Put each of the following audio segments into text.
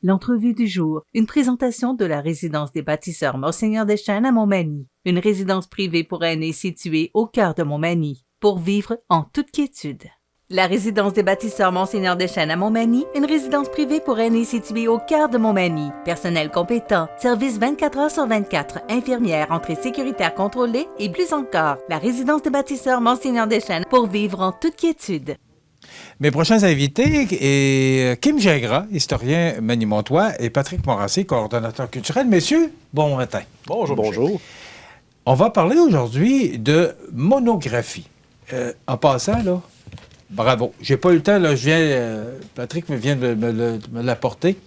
L'entrevue du jour, une présentation de la résidence des bâtisseurs Monseigneur Deschênes à Montmagny, une résidence privée pour aînés située au cœur de Montmagny, pour vivre en toute quiétude. La résidence des bâtisseurs Monseigneur Deschênes à Montmagny, une résidence privée pour aînés située au cœur de Montmagny. Personnel compétent, service 24 heures sur 24, infirmière, entrée sécuritaire contrôlée et plus encore. La résidence des bâtisseurs Monseigneur Deschênes pour vivre en toute quiétude. Mes prochains invités est Kim Gingras, historien manimontois, et Patrick Morancy, coordonnateur culturel. Messieurs, bon matin. Bonjour. Bonjour. On va parler aujourd'hui de monographie. En passant, là, bravo. J'ai pas eu le temps, là, Patrick vient de me l'apporter.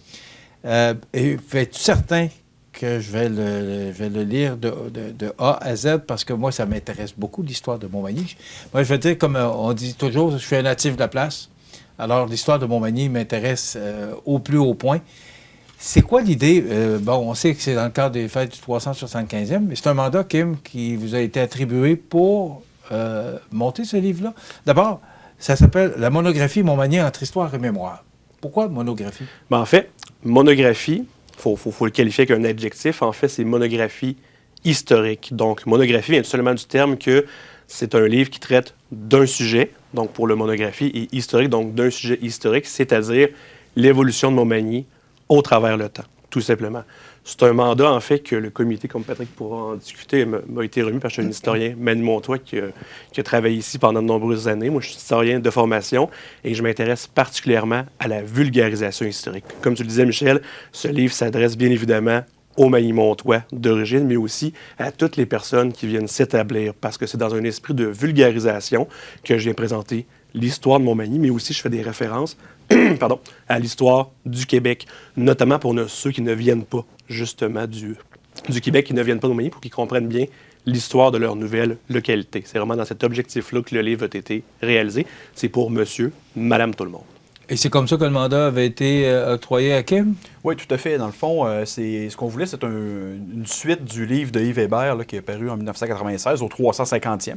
Et fais-tu certain que je vais le lire de A à Z, parce que moi, ça m'intéresse beaucoup, l'histoire de Montmagny. Moi, je veux dire, comme on dit toujours, je suis un natif de la place. Alors, l'histoire de Montmagny m'intéresse au plus haut point. C'est quoi l'idée? On sait que c'est dans le cadre des fêtes du 375e, mais c'est un mandat, Kim, qui vous a été attribué pour monter ce livre-là. D'abord, ça s'appelle « La monographie Montmagny entre histoire et mémoire ». Pourquoi monographie? En fait, monographie, faut le qualifier avec un adjectif. En fait, c'est monographie historique. Donc, monographie vient tout seulement du terme que c'est un livre qui traite d'un sujet, donc pour le monographie, et historique, donc d'un sujet historique, c'est-à-dire l'évolution de Montmagny au travers le temps, tout simplement. C'est un mandat, en fait, que le comité, comme Patrick pourra en discuter, m'a été remis parce que je suis un historien manimontois qui a travaillé ici pendant de nombreuses années. Moi, je suis historien de formation et je m'intéresse particulièrement à la vulgarisation historique. Comme tu le disais, Michel, ce livre s'adresse bien évidemment aux manimontois d'origine, mais aussi à toutes les personnes qui viennent s'établir, parce que c'est dans un esprit de vulgarisation que je viens présenter l'histoire de Montmagny, mais aussi je fais des références à l'histoire du Québec, notamment pour ceux qui ne viennent pas, justement, du Québec, qui ne viennent pas de Montmagny, pour qu'ils comprennent bien l'histoire de leur nouvelle localité. C'est vraiment dans cet objectif-là que le livre a été réalisé. C'est pour monsieur, madame, tout le monde. Et c'est comme ça que le mandat avait été octroyé à Kim? Oui, tout à fait. Dans le fond, ce qu'on voulait, c'est une suite du livre de Yves Hébert là, qui est paru en 1996, au 350e.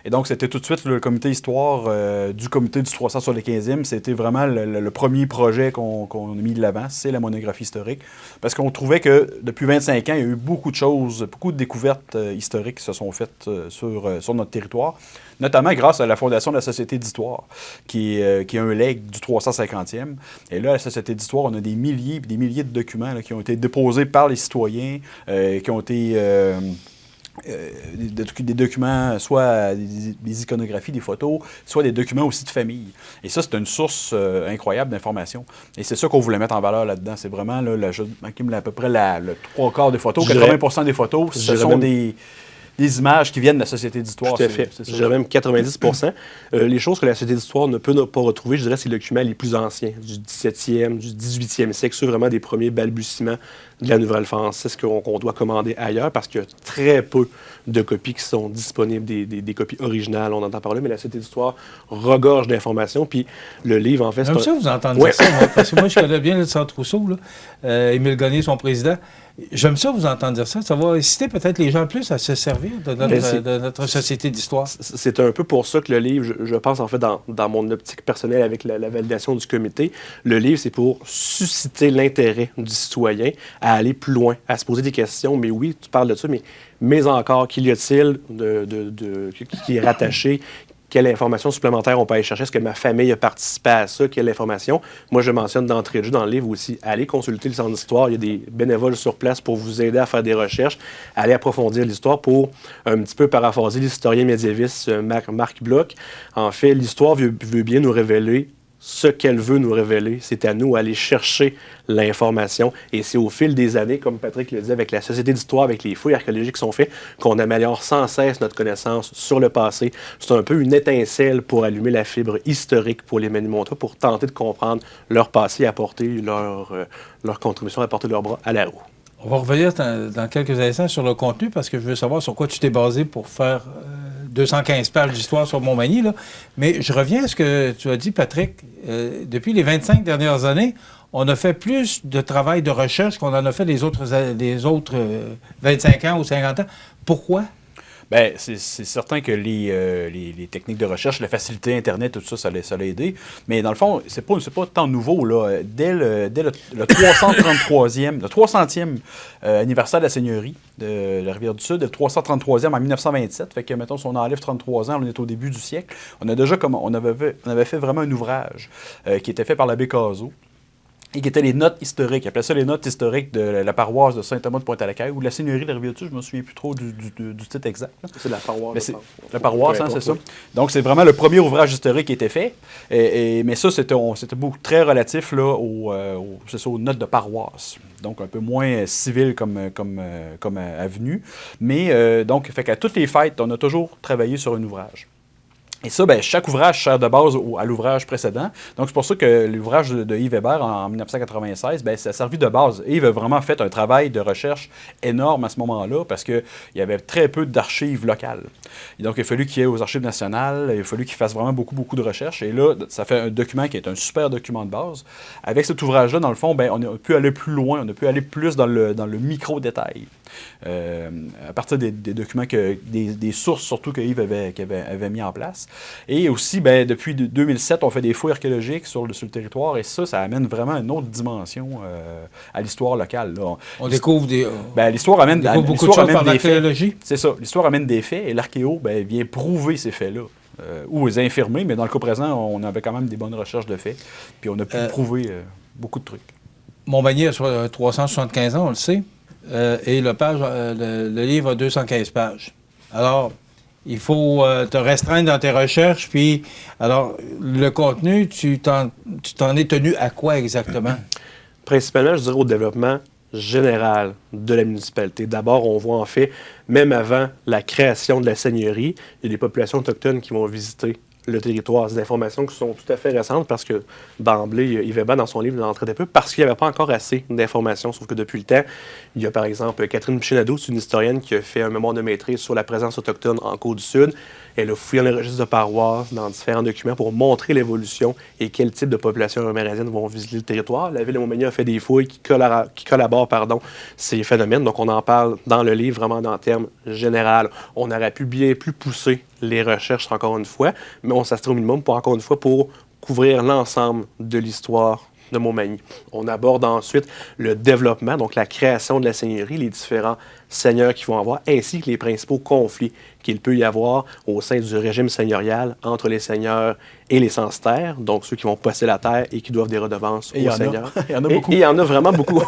Et donc, c'était tout de suite le comité histoire du comité du 375e. C'était vraiment le premier projet qu'on a mis de l'avant, c'est la monographie historique. Parce qu'on trouvait que depuis 25 ans, il y a eu beaucoup de choses, beaucoup de découvertes historiques qui se sont faites sur notre territoire, notamment grâce à la fondation de la Société d'histoire, qui est un legs du 350e. Et là, à la Société d'histoire, on a des milliers de documents là, qui ont été déposés par les citoyens, qui ont été... des documents, soit des iconographies, des photos, soit des documents aussi de famille. Et ça, c'est une source incroyable d'informations. Et c'est ça qu'on voulait mettre en valeur là-dedans. C'est vraiment, là, à peu près le 3/4 des photos, 80% des photos, ce sont des images qui viennent de la Société d'histoire. Tout à fait. Je dirais même 90%. Les choses que la Société d'histoire ne peut pas retrouver, je dirais, c'est les documents les plus anciens, du 17e, du 18e siècle, ceux vraiment des premiers balbutiements de la Nouvelle-Française qu'on doit commander ailleurs, parce qu'il y a très peu de copies qui sont disponibles, des copies originales, on entend parler, mais la Société d'histoire regorge d'informations, puis le livre, en fait... Comme ça, vous entendez ça, moi, parce que moi, je connais bien le Centre Rousseau, là. Émile Gagné, son président. J'aime ça, vous entendre dire ça. Ça va inciter peut-être les gens plus à se servir de notre Société d'histoire. C'est un peu pour ça que le livre, je pense, en fait, dans mon optique personnelle avec la validation du comité, le livre, c'est pour susciter l'intérêt du citoyen à aller plus loin, à se poser des questions. Mais oui, tu parles de ça, mais encore, qu'y a-t-il qui est rattaché? Quelle information supplémentaire on peut aller chercher? Est-ce que ma famille a participé à ça? Quelle information? Moi, je mentionne d'entrée de jeu dans le livre aussi, allez consulter le Centre d'histoire. Il y a des bénévoles sur place pour vous aider à faire des recherches, aller approfondir l'histoire pour un petit peu paraphraser l'historien médiéviste Marc Bloch. En fait, l'histoire veut bien nous révéler ce qu'elle veut nous révéler. C'est à nous d'aller chercher l'information. Et c'est au fil des années, comme Patrick le dit, avec la Société d'histoire, avec les fouilles archéologiques qui sont faites, qu'on améliore sans cesse notre connaissance sur le passé. C'est un peu une étincelle pour allumer la fibre historique pour les manimontois, pour tenter de comprendre leur passé et apporter leur contribution, apporter leur bras à la roue. On va revenir dans quelques instants sur le contenu, parce que je veux savoir sur quoi tu t'es basé pour faire 215 pages d'histoire sur Montmagny, là. Mais je reviens à ce que tu as dit, Patrick. Depuis les 25 dernières années, on a fait plus de travail de recherche qu'on en a fait les autres 25 ans ou 50 ans. Pourquoi? Bien, c'est certain que les techniques de recherche, la facilité Internet, tout ça, ça l'a aidé. Mais dans le fond, c'est pas tant nouveau, là. Dès le 300e anniversaire de la Seigneurie de la Rivière-du-Sud, le 333e en 1927, fait que, mettons, si on enlève 33 ans, on est au début du siècle, on avait fait vraiment un ouvrage qui était fait par l'abbé Cazot, et qui étaient les notes historiques. Ils appelaient ça les notes historiques de la paroisse de Saint-Thomas de Pointe-à-la-Caille ou de la Seigneurie de la Rivière-du-Sud. Je ne me souviens plus trop du titre exact. C'est la paroisse. Mais c'est la paroisse, c'est ça. Donc, c'est vraiment le premier ouvrage historique qui a été fait. Mais ça, c'était très relatif là, aux notes de paroisse. Donc, un peu moins civil comme avenue. Mais, donc, fait qu'à toutes les fêtes, on a toujours travaillé sur un ouvrage. Et ça, ben, chaque ouvrage sert de base à l'ouvrage précédent. Donc, c'est pour ça que l'ouvrage de Yves Hébert en 1996, ben, ça a servi de base. Yves a vraiment fait un travail de recherche énorme à ce moment-là parce qu'il y avait très peu d'archives locales. Et donc, il a fallu qu'il y ait aux archives nationales, il a fallu qu'il fasse vraiment beaucoup, beaucoup de recherches. Et là, ça fait un document qui est un super document de base. Avec cet ouvrage-là, dans le fond, ben, on a pu aller plus loin, on a pu aller plus dans le micro-détail. À partir des documents, des sources surtout que Yves avait mis en place. Et aussi, ben, depuis 2007, on fait des fouilles archéologiques sur le territoire et ça amène vraiment une autre dimension à l'histoire locale. Là. On découvre des... l'histoire amène beaucoup de choses par l'archéologie. C'est ça. L'histoire amène des faits et l'archéo vient prouver ces faits-là. Ou les infirmer, mais dans le cas présent, on avait quand même des bonnes recherches de faits. Puis on a pu prouver beaucoup de trucs. Montmagny a 375 ans, on le sait. Et le livre a 215 pages. Alors, il faut te restreindre dans tes recherches. Puis, alors, le contenu, tu t'en es tenu à quoi exactement? Principalement, je dirais au développement général de la municipalité. D'abord, on voit en fait, même avant la création de la seigneurie, il y a des populations autochtones qui vont visiter le territoire. Des informations qui sont tout à fait récentes parce que d'emblée, Yves Hébert, dans son livre, n'en traitait peu parce qu'il n'y avait pas encore assez d'informations. Sauf que depuis le temps, il y a par exemple Catherine Pichinado, c'est une historienne qui a fait un mémoire de maîtrise sur la présence autochtone en Côte-du-Sud. Elle a fouillé dans les registres de paroisse, dans différents documents pour montrer l'évolution et quel type de population amérindienne vont visiter le territoire. La ville de Montmagny a fait des fouilles qui collaborent ces phénomènes. Donc, on en parle dans le livre vraiment en termes généraux. On aurait pu bien plus pousser les recherches, encore une fois, mais on s'astreint au minimum pour couvrir l'ensemble de l'histoire de Montmagny. On aborde ensuite le développement, donc la création de la seigneurie, les différents seigneurs qui vont avoir, ainsi que les principaux conflits qu'il peut y avoir au sein du régime seigneurial entre les seigneurs et les censitaires, donc ceux qui vont posséder la terre et qui doivent des redevances aux seigneurs. Il y en a beaucoup. Et il y en a vraiment beaucoup.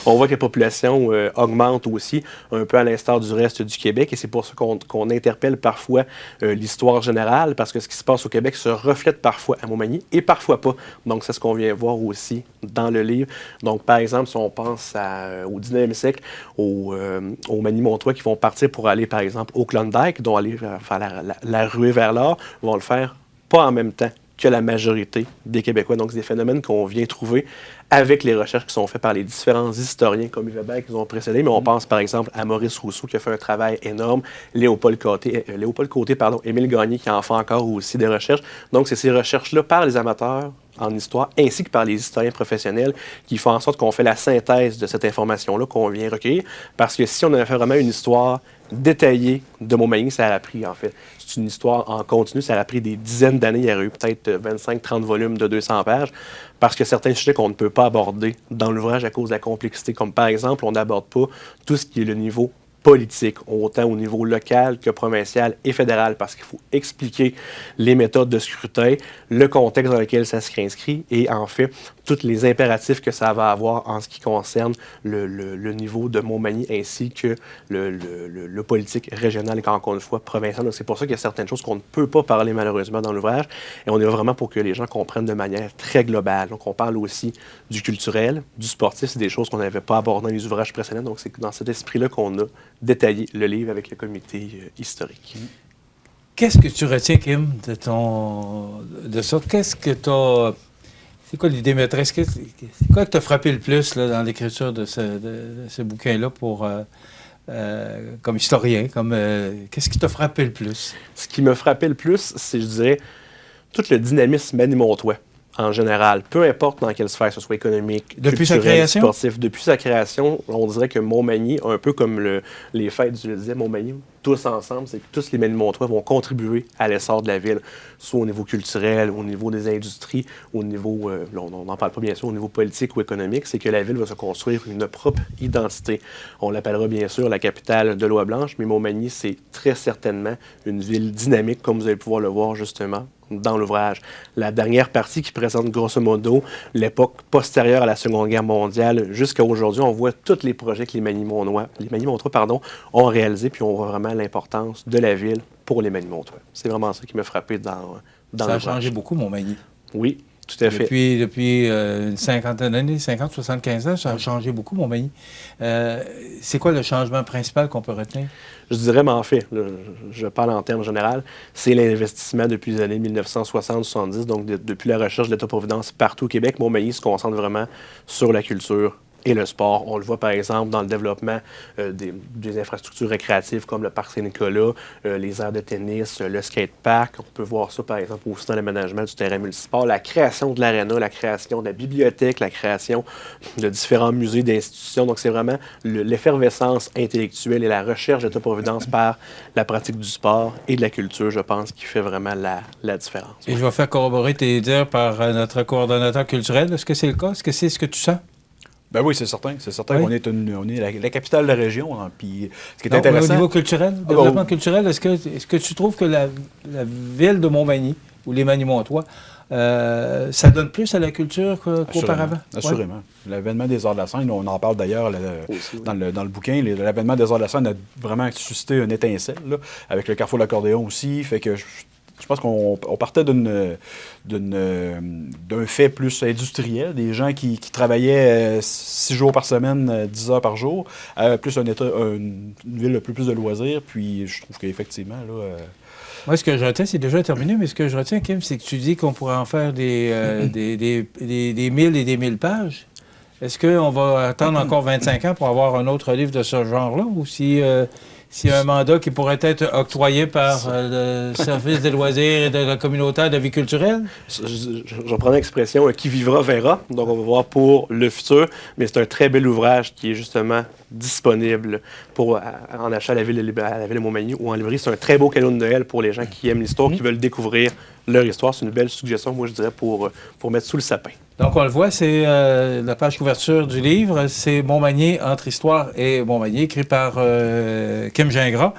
On voit que la population augmente aussi, un peu à l'instar du reste du Québec, et c'est pour ça qu'on interpelle parfois l'histoire générale, parce que ce qui se passe au Québec se reflète parfois à Montmagny, et parfois pas. Donc, c'est ce qu'on vient voir aussi dans le livre. Donc, par exemple, si on pense au 19e siècle, aux Magny-Montois qui vont partir pour aller, par exemple, au Klondike, dont aller faire la ruée vers l'or, vont le faire pas en même temps que la majorité des Québécois. Donc, c'est des phénomènes qu'on vient trouver avec les recherches qui sont faites par les différents historiens comme Yves Hébert qui nous ont précédés. Mais on pense, par exemple, à Maurice Rousseau qui a fait un travail énorme, Léopold Côté, Émile Gagné qui en fait encore aussi des recherches. Donc, c'est ces recherches-là par les amateurs en histoire, ainsi que par les historiens professionnels qui font en sorte qu'on fait la synthèse de cette information-là qu'on vient recueillir. Parce que si on avait fait vraiment une histoire détaillée de Montmagny, ça aurait pris, en fait, c'est une histoire en continu, ça aurait pris des dizaines d'années. Il y aurait eu peut-être 25-30 volumes de 200 pages, parce que certains sujets qu'on ne peut pas aborder dans l'ouvrage à cause de la complexité, comme par exemple, on n'aborde pas tout ce qui est le niveau politique, autant au niveau local que provincial et fédéral, parce qu'il faut expliquer les méthodes de scrutin, le contexte dans lequel ça se réinscrit et en fait, tous les impératifs que ça va avoir en ce qui concerne le niveau de Montmagny ainsi que le politique régional et encore une fois provincial. Donc, c'est pour ça qu'il y a certaines choses qu'on ne peut pas parler malheureusement dans l'ouvrage et on est vraiment pour que les gens comprennent de manière très globale. Donc, on parle aussi du culturel, du sportif, c'est des choses qu'on n'avait pas abordées dans les ouvrages précédents. Donc, c'est dans cet esprit-là qu'on a détaillé le livre avec le comité historique. Qu'est-ce que tu retiens, Kim, de ça? Qu'est-ce que tu as... C'est quoi l'idée maîtresse? C'est quoi que t'as frappé le plus là, dans l'écriture de ce bouquin-là comme historien? Qu'est-ce qui t'a frappé le plus? Ce qui m'a frappé le plus, c'est, je dirais, tout le dynamisme magny-montois en général. Peu importe dans quelle sphère, que ce soit économique, depuis culturel, sa création? sportif. Depuis sa création, on dirait que Montmagny, un peu comme les fêtes, je le disais, Montmagny, tous ensemble, c'est que tous les Manimontois vont contribuer à l'essor de la ville, soit au niveau culturel, au niveau des industries, au niveau, là, on n'en parle pas bien sûr, au niveau politique ou économique, c'est que la ville va se construire une propre identité. On l'appellera bien sûr la capitale de l'Oie-Blanche, mais Montmagny, c'est très certainement une ville dynamique, comme vous allez pouvoir le voir justement dans l'ouvrage. La dernière partie qui présente grosso modo l'époque postérieure à la Seconde Guerre mondiale jusqu'à aujourd'hui, on voit tous les projets que les Manimontois ont réalisés, puis on voit vraiment l'importance de la ville pour les Manimontois. C'est vraiment ça qui m'a frappé dans Ça a changé beaucoup, Montmagny. Oui, tout à fait. Depuis une cinquantaine d'années, 50, 75 ans, ça a changé beaucoup, Montmagny. C'est quoi le changement principal qu'on peut retenir? Je dirais, mais en fait, là, je parle en termes généraux, c'est l'investissement depuis les années 1960-70, donc depuis la recherche de l'État-providence partout au Québec. Montmagny se concentre vraiment sur la culture et le sport. On le voit par exemple dans le développement des infrastructures récréatives comme le parc Saint-Nicolas, les aires de tennis, le skatepark. On peut voir ça par exemple aussi dans l'aménagement du terrain multisport, la création de l'aréna, la création de la bibliothèque, la création de différents musées, d'institutions. Donc c'est vraiment l'effervescence intellectuelle et la recherche de l'État-providence par la pratique du sport et de la culture, je pense, qui fait vraiment la différence. Et je vais faire corroborer tes dires par notre coordonnateur culturel. Est-ce que c'est le cas? Est-ce que c'est ce que tu sens? Ben oui, c'est certain. C'est certain Oui. qu'on est la capitale de la région. Hein, puis, ce qui est Donc, intéressant... au niveau culturel, développement culturel, est-ce que tu trouves que la ville de Montmagny, ou les Manimontois, ça donne plus à la culture qu'auparavant? Assurément. Ouais. L'avènement des arts de la scène, on en parle d'ailleurs dans le bouquin, l'avènement des arts de la scène a vraiment suscité une étincelle, là, avec le Carrefour de l'accordéon aussi, fait que... Je pense qu'on partait d'un fait plus industriel, des gens qui travaillaient 6 jours par semaine, 10 heures par jour, plus une ville plus de loisirs. Puis je trouve qu'effectivement, là... Moi, ce que je retiens, c'est déjà terminé, mais ce que je retiens, Kim, c'est que tu dis qu'on pourrait en faire des 1000 et des 1000 pages. Est-ce qu'on va attendre encore 25 ans pour avoir un autre livre de ce genre-là, ou s'il y a un mandat qui pourrait être octroyé par le service des loisirs et de la communautaire de vie culturelle? Je reprends l'expression « qui vivra verra », donc on va voir pour le futur, mais c'est un très bel ouvrage qui est justement disponible en achat à la ville de Montmagny ou en librairie. C'est un très beau cadeau de Noël pour les gens qui aiment l'histoire, qui veulent découvrir leur histoire. C'est une belle suggestion, moi je dirais, pour mettre sous le sapin. Donc, on le voit, c'est la page couverture du livre. C'est Montmagny entre histoire et Montmagny, écrit par Kim Gingras.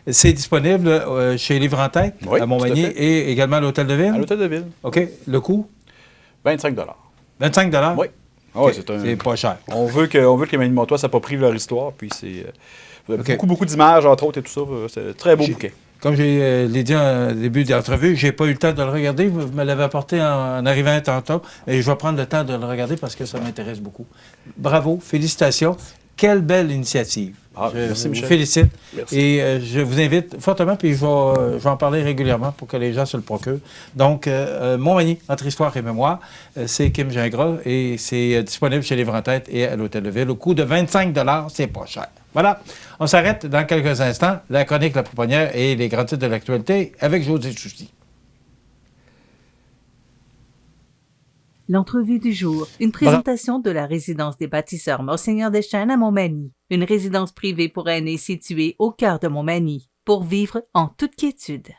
C'est disponible chez Livre en Tête, oui, à Montmagny, et également à l'Hôtel de Ville. À l'Hôtel de Ville. OK. Le coût? 25 25 Oui. Okay. C'est pas cher. On veut que les Manimontois s'approprient leur histoire, puis c'est beaucoup d'images, entre autres, et tout ça. C'est un très beau bouquet. Comme je l'ai dit en début de l'entrevue, j'ai pas eu le temps de le regarder. Vous me l'avez apporté en arrivant tantôt. Et je vais prendre le temps de le regarder parce que ça m'intéresse beaucoup. Bravo, félicitations. Quelle belle initiative. Merci, je Michel. vous félicite. Merci. Et je vous invite fortement, puis je vais en parler régulièrement pour que les gens se le procurent. Donc, Montmagny, entre histoire et mémoire, c'est Kim Gingras et c'est disponible chez Livre en Tête et à l'Hôtel de Ville au coût de 25 $. C'est pas cher. Voilà. On s'arrête dans quelques instants. La chronique La Pouponnière et les grands titres de l'actualité avec José Soucy. L'entrevue du jour, une présentation de la résidence des bâtisseurs Monseigneur Deschênes à Montmagny, une résidence privée pour aînés située au cœur de Montmagny, pour vivre en toute quiétude.